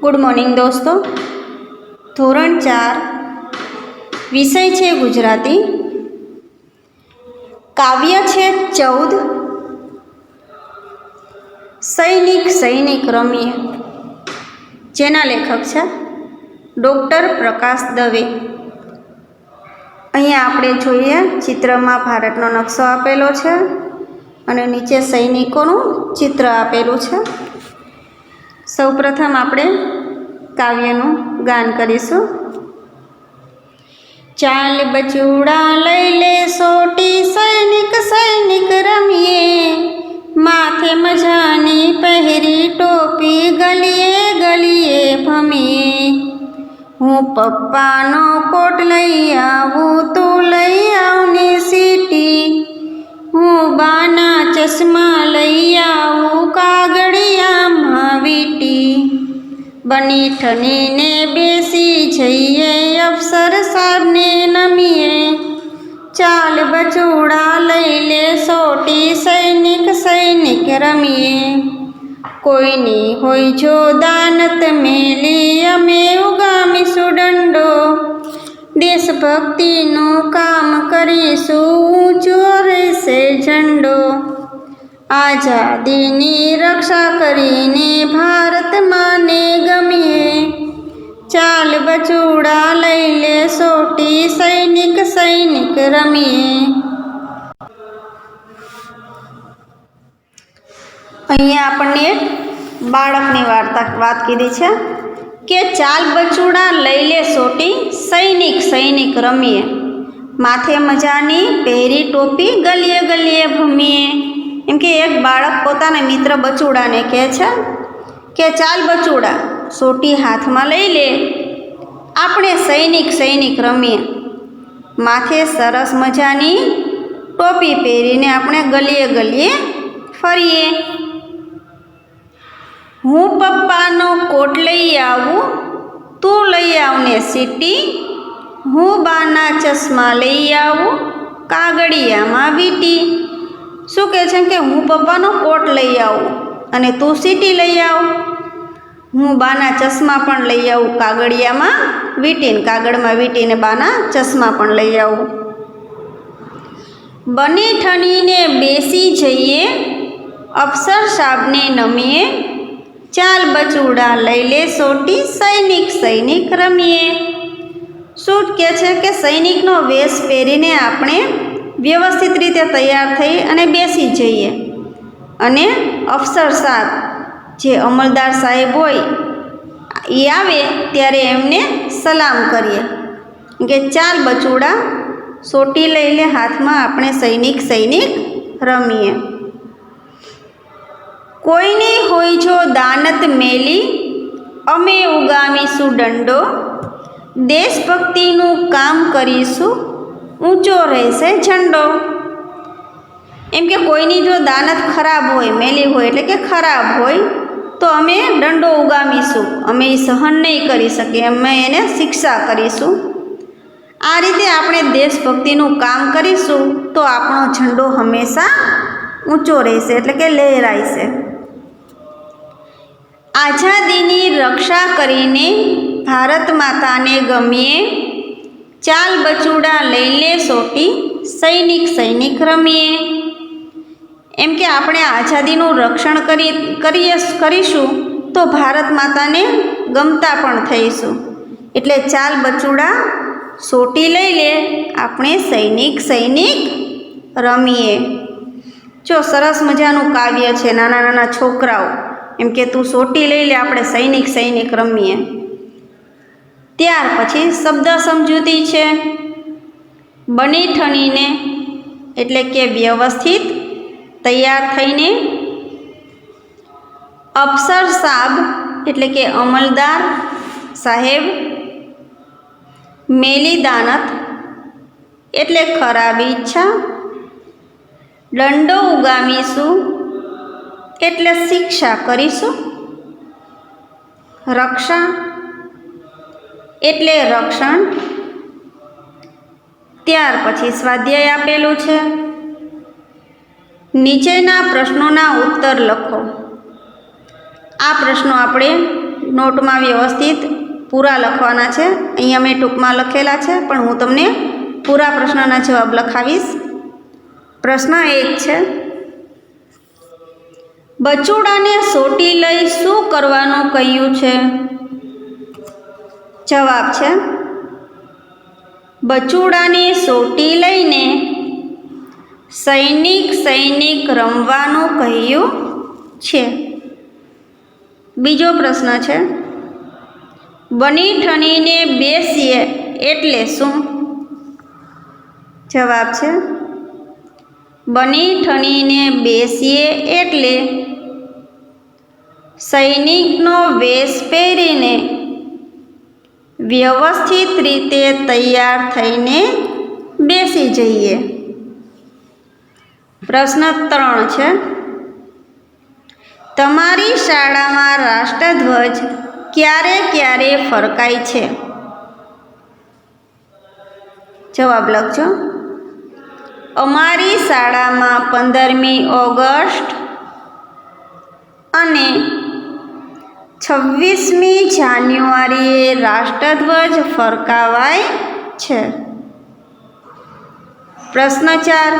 Good morning दोस्तों। धोरण 4 विषय है गुजराती। काव्य है 14 सैनिक सैनिक रमीए, जेना लेखक है डॉक्टर प्रकाश दवे। अहींया आपणे जोईए चित्र में भारतनो नक्शो आपेलो छे अने नीचे सैनिकोनुं चित्र आपेलुं छे। सौ प्रथम आपणे काव्यनुं गान करीशुं। चाल बचूड़ा लई ले सोटी सैनिक सैनिक रमीए, माथे मजानी पहरी टोपी गलिए गलिए भमीए। हूँ पप्पानो कोट लई आवूं तू लई आवनी सीटी, हूँ बाना चश्मा लई आवूं कागड़िया मां वीटी। बनी ठनी ने बेसी जईए अफसर साहब ने नमीए, चाल बचूड़ा लई ले सोटी सैनिक सैनिक रमीए। कोई नी होई जो दानत मेली अमे उगामीशु डंडो, देशभक्ति नु काम करीशु ऊंचो रहेशे झंडो। आजादीनी रक्षा करीने भारत माने गमीए, चाल बचूड़ा लई ले सोटी सैनिक सैनिक रमीए। अहींया आपणे एक बाळकनी वात कीधी छे के चाल बचूड़ा लई ले सोटी सैनिक सैनिक रमीए, माथे मजानी पहेरी टोपी गलिए गलिए भमीए। एम के एक बाळक पोताना मित्र बचूड़ाने कहे छे के चाल बचूड़ा सोटी हाथ में लई ले, आपणे सैनिक सैनिक रमीए। माथे सरस मजानी टोपी पहेरीने आपणे गलिए गलिए फरीए। हूँ पप्पानो कोट लई आवूं तू लई आवने सीटी, हूँ बाना चश्मा लई आवूं कागड़िया मां वीटी। शू कहे छे के हूँ पप्पानो कोट लई आवूं अने तू सीटी लई आव, हूँ बाना चश्मा पण लई आवूं कागड़िया मां वीटीने, कागड़ मां वीटीने बाना चश्मा पण लई आवूं। बनी ठनी ने बेसी जईए अफसर साहब ने नमीए, चाल बचूड़ा लई ले सोटी सैनिक सैनिक रमीए। शू कहे छे के सैनिकनो वेश पहेरीने आपणे व्यवस्थित रीते तैयार थई अने बेसी जईए अने अफसर साहब जे अमलदार साहेब होय ए आवे त्यारे एमने सलाम करीए के चाल बचूड़ा सोटी लई ले हाथ में आपणे सैनिक सैनिक रमीए। कोई नहीं होई जो दानत मेली अमे उगामीशु डंडो, देशभक्तिनु काम करीशु ऊंचो रहेशे झंडो। एम के कोईनी जो दानत खराब होय मेली होय एटले के खराब होय तो अमे दंडो उगामीशु, अमे सहन नहीं करी सके, अमे एने शिक्षा करीशु। आ रीते आपणे देशभक्तिनु काम करीशु तो आपणो झंडो हमेशा ऊंचो रहेशे एटले के लहरायशे। आजादीनी रक्षा करीने भारत माता ने गमीए, चाल बचूड़ा लई ले सोटी सैनिक सैनिक रमीए। एम के आपणे आजादीनु रक्षण करीशुं तो भारत माता ने गमता पण थईशुं, एटले चाल बचूड़ा सोटी लई ले आपणे सैनिक सैनिक रमीए। जो सरस मजानुं काव्य छे, नाना नाना छोकराओ एम के तू सोटी लई ले आपणे सैनिक सैनिक रमीए। त्यार पछी शब्द समजूती छे। बनी ठनीने एटले के व्यवस्थित तैयार थईने, अफसर साहब एटले के अमलदार साहेब, मेली दानत एटले खराब इच्छा, દંડો ઉગામીશું એટલે શિક્ષા કરીશું. રક્ષા એટલે રક્ષણ. ત્યાર પછી સ્વાધ્યાય આપેલું છે. નીચેના પ્રશ્નોના ઉત્તર લખો. આ પ્રશ્નો આપણે નોટમાં વ્યવસ્થિત પૂરા લખવાના છે. અહીંયા મેં ટૂંકમાં લખેલા છે, પણ હું તમને પૂરા પ્રશ્નના જવાબ લખાવીશ. પ્રશ્ન 1 છે, બચુડાને સોટી લઈ શું કરવાનું કહ્યું છે? જવાબ છે, બચુડાને સોટી લઈને સૈનિક રમવાનું કહ્યું છે. બીજો પ્રશ્ન છે, બની ઠણીને બેસીએ એટલે શું? જવાબ છે, બની ઠણીને બેસીએ એટલે સૈનિકનો વેશ પહેરીને વ્યવસ્થિત રીતે તૈયાર થઈને બેસી જઈએ. પ્રશ્ન 3 છે, તમારી શાળામાં રાષ્ટ્રધ્વજ ક્યારે ક્યારે ફરકાય છે? જવાબ લખજો. અમારી શાળામાં 15મી ઓગસ્ટ અને 26મી જાન્યુઆરીએ રાષ્ટ્રધ્વજ ફરકાવાય છે. પ્રશ્ન 4,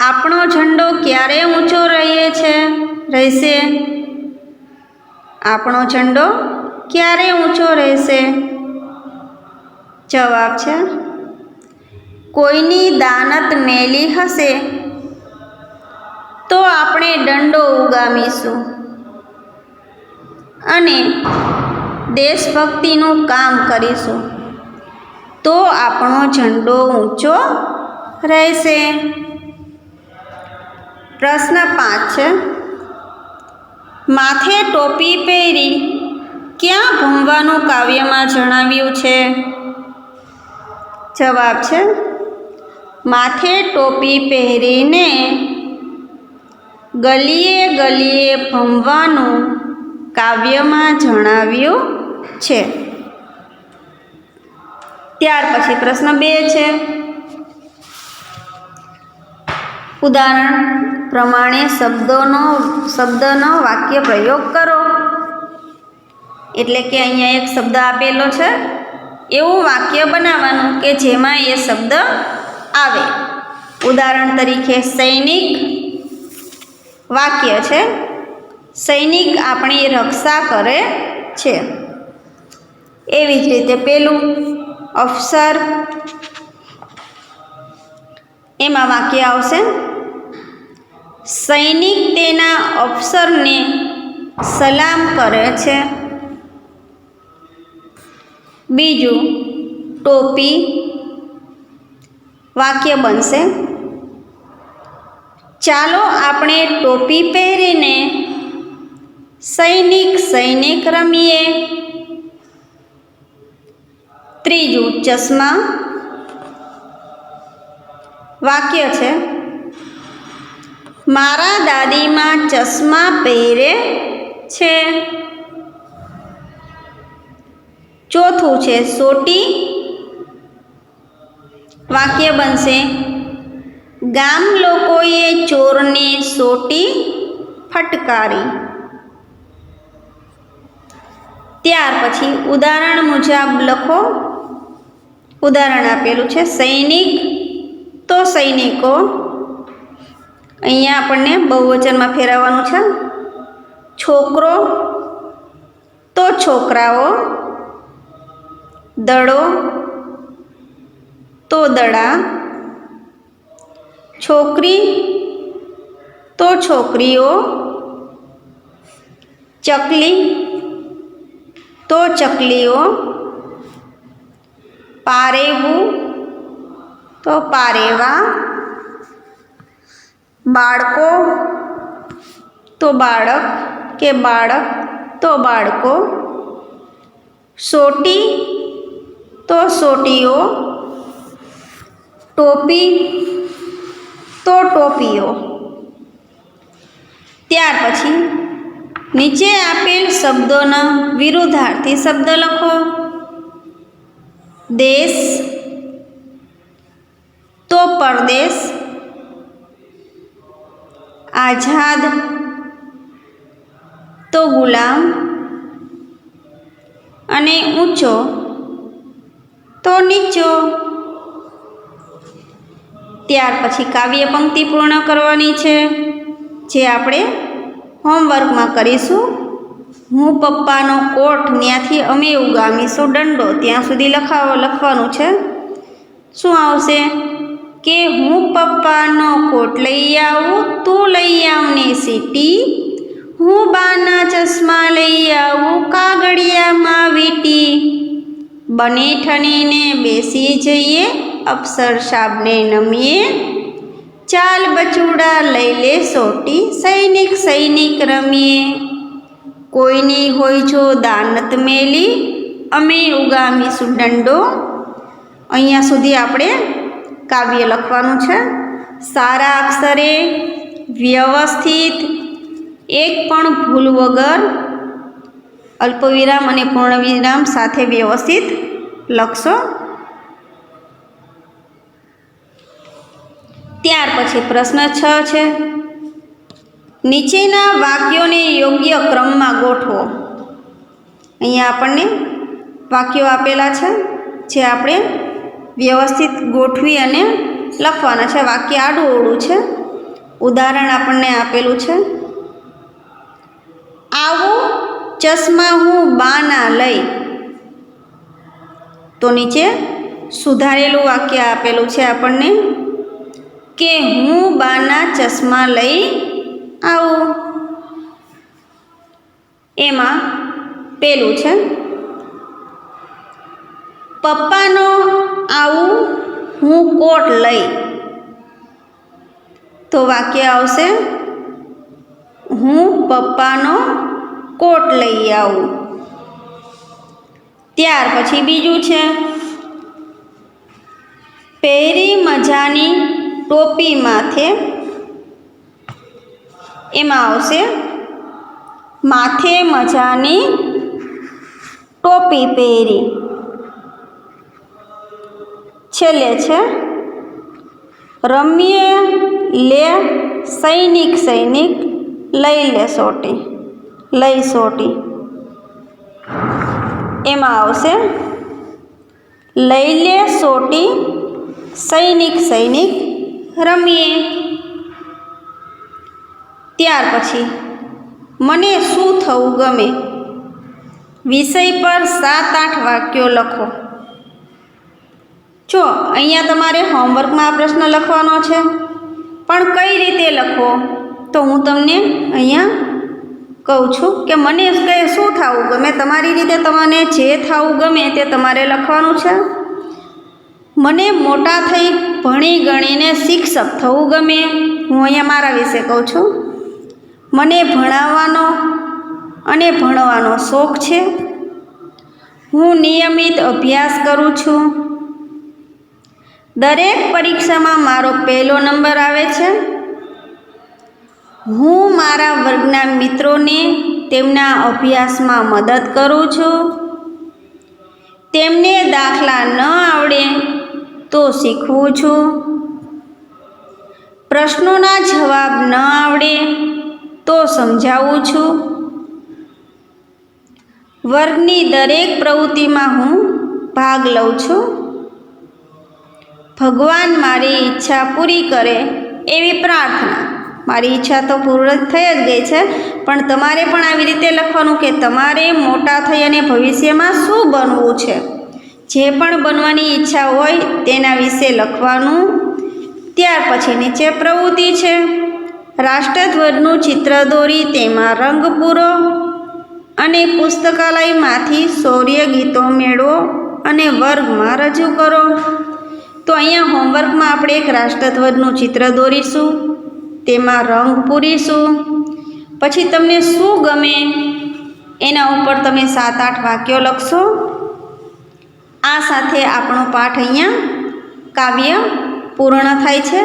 આપણો ઝંડો ક્યારે ઊંચો રહેશે? આપણો ઝંડો ક્યારે ઊંચો રહેશે? જવાબ છે, કોઈની દાનત મેલી હશે તો આપણે દંડો ઉગામીશું અને દેશભક્તિનું કામ કરીશું તો આપણો ઝંડો ઊંચો રહેશે. પ્રશ્ન 5 છે, માથે ટોપી પહેરી ક્યાં ભમવાનું કાવ્યમાં જણાવ્યું છે? જવાબ છે, માથે ટોપી પહેરીને ગલીએ ગલીએ ભમવાનું કાવ્યમાં જણાવ્યું છે. ત્યાર પછી પ્રશ્ન 2 છે, ઉદાહરણ પ્રમાણે શબ્દનો વાક્ય પ્રયોગ કરો. એટલે કે અહીંયા એક શબ્દ આપેલો છે, એવું વાક્ય બનાવવાનું કે જેમાં એ શબ્દ આવે. ઉદાહરણ તરીકે સૈનિક વાક્ય છે, સૈનિક આપણી રક્ષા કરે છે. એવી જ રીતે પેલું અફસર, એમાં વાક્ય આવશે, સૈનિક તેના અફસરને સલામ કરે છે. બીજું ટોપી વાક્ય બનશે, ચાલો આપણે ટોપી પહેરીને સૈનિક રમીએ. ત્રીજું ચશ્મા વાક્ય છે, મારા દાદીમાં ચશ્મા પહેરે છે. ચોથું છે સોટી વાક્ય બનશે, ગામ લોકોએ ચોરને સોટી ફટકારી. ત્યાર પછી ઉદાહરણ મુજબ લખો. ઉદાહરણ આપેલું છે, સૈનિક તો સૈનિકો, અહીંયા આપણને બહુવચનમાં ફેરવવાનું છે. છોકરો તો છોકરાઓ, દડો તો દડા, છોકરી તો છોકરીઓ, ચકલી તો ચકલીઓ, પારેવું તો પારેવા, બાળકો તો બાળક કે બાળક તો બાળકો, સોટી તો સોટીઓ, ટોપી તો ટોપીઓ. ત્યાર પછી નીચે આપેલ શબ્દોના વિરુદ્ધાર્થી શબ્દ લખો. દેશ તો પરદેશ, આઝાદ તો ગુલામ, અને ઊંચો તો નીચો. ત્યાર પછી કાવ્ય પંક્તિ પૂર્ણ કરવાની છે, જે આપણે હોમવર્કમાં કરીશું. હું પપ્પાનો કોટ ત્યાંથી અમે ઉગામીશું દંડો, ત્યાં સુધી લખવાનું છે. શું આવશે કે હું પપ્પાનો કોટ લઈ આવું, તું લઈ આવને સીટી, હું બાના ચશ્મા લઈ આવું કાગળિયામાં વીંટી, બને ઠણીને બેસી જઈએ અફસર સાબને નમીએ, ચાલ બચુડા લઈ લે સોટી, સૈનિક સૈનિક રમીએ, કોઈની હોય જો દાનત મેલી, અમે ઉગામીશું દંડો. અહીંયા સુધી આપણે કાવ્ય લખવાનું છે. સારા અક્ષરે વ્યવસ્થિત, એક પણ ભૂલ વગર, અલ્પવિરામ અને પૂર્ણવિરામ સાથે વ્યવસ્થિત લખશો. ત્યાર પછી પ્રશ્ન 6 છે. નીચેના વાક્યોને યોગ્ય ક્રમમાં ગોઠવો. અહીંયા આપણને વાક્યો આપેલા છે, જે આપણે વ્યવસ્થિત ગોઠવી અને લખવાના છે. વાક્ય આડું અવળું છે. ઉદાહરણ આપણને આપેલું છે. આવું ચશ્મા હું બાના લઈ, તો નીચે સુધારેલું વાક્ય આપેલું છે આપણને કે હું બાના ચશ્મા લઈ આવું. એમાં પેલું છે પપ્પાનો આવું હું કોટ લઈ, તો વાક્ય આવશે હું પપ્પાનો કોટ લઈ આવું. ત્યાર પછી બીજું છે પહેરી મજાની ટોપી માથે, એમાં આવશે માથે મજાની ટોપી પહેરી. છેલ્લે છે રમીએ લે સૈનિક સૈનિક લઈ લે સોટી, લઈ સોટી. એમાં આવશે લઈ લે સોટી સૈનિક સૈનિક રમીએ. ત્યાર પછી મને શું થવું ગમે, વિષય પર 7-8 વાક્યો લખો. જો અહીંયા તમારે હોમવર્કમાં આ પ્રશ્ન લખવાનો છે, પણ કઈ રીતે લખવો તો હું તમને અહીંયા કહું છું કે મને શું થવું ગમે. તમારી રીતે તમને જે થવું ગમે તે તમારે લખવાનું છે. મને મોટા થઈ ભણી ગણીને શિક્ષક થવું ગમે. હું અહીંયા મારા વિશે કહું છું. મને ભણાવવાનો અને ભણવાનો શોખ છે. હું નિયમિત અભ્યાસ કરું છું. દરેક પરીક્ષામાં મારો પહેલો નંબર આવે છે. હું મારા વર્ગના મિત્રોને તેમના અભ્યાસમાં મદદ કરું છું. તેમને દાખલા ન આવડે તો શીખવું છું. પ્રશ્નોના જવાબ ન આવડે તો સમજાવું છું. વર્ગની દરેક પ્રવૃત્તિમાં હું ભાગ લઉં છું. ભગવાન મારી ઈચ્છા પૂરી કરે એવી પ્રાર્થના. મારી ઈચ્છા તો પૂર્ણ થઈ જ ગઈ છે, પણ તમારે પણ આવી રીતે લખવાનું કે તમારે મોટા થઈ અને ભવિષ્યમાં શું બનવું છે. જે પણ બનવાની ઈચ્છા હોય તેના વિશે લખવાનું. ત્યાર પછી નીચે પ્રવૃત્તિ છે રાષ્ટ્રધ્વજનું ચિત્ર દોરી તેમાં રંગ પૂરો અને પુસ્તકાલયમાંથી શૌર્ય ગીતો મેળવો અને વર્ગમાં રજૂ કરો. તો અહીંયા હોમવર્કમાં આપણે એક રાષ્ટ્રધ્વજનું ચિત્ર દોરીશું, તેમાં રંગ પૂરીશું. પછી તમને શું ગમે એના ઉપર તમે 7-8 વાક્યો લખશો. આ સાથે આપણો પાઠ અહીંયા કાવ્ય પૂર્ણ થાય છે.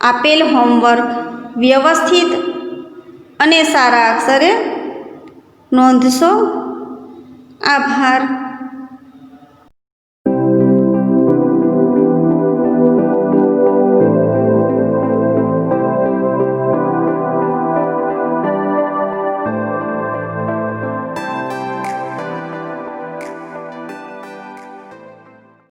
આપેલ હોમવર્ક વ્યવસ્થિત અને સારા અક્ષરે નોંધશો. આભાર.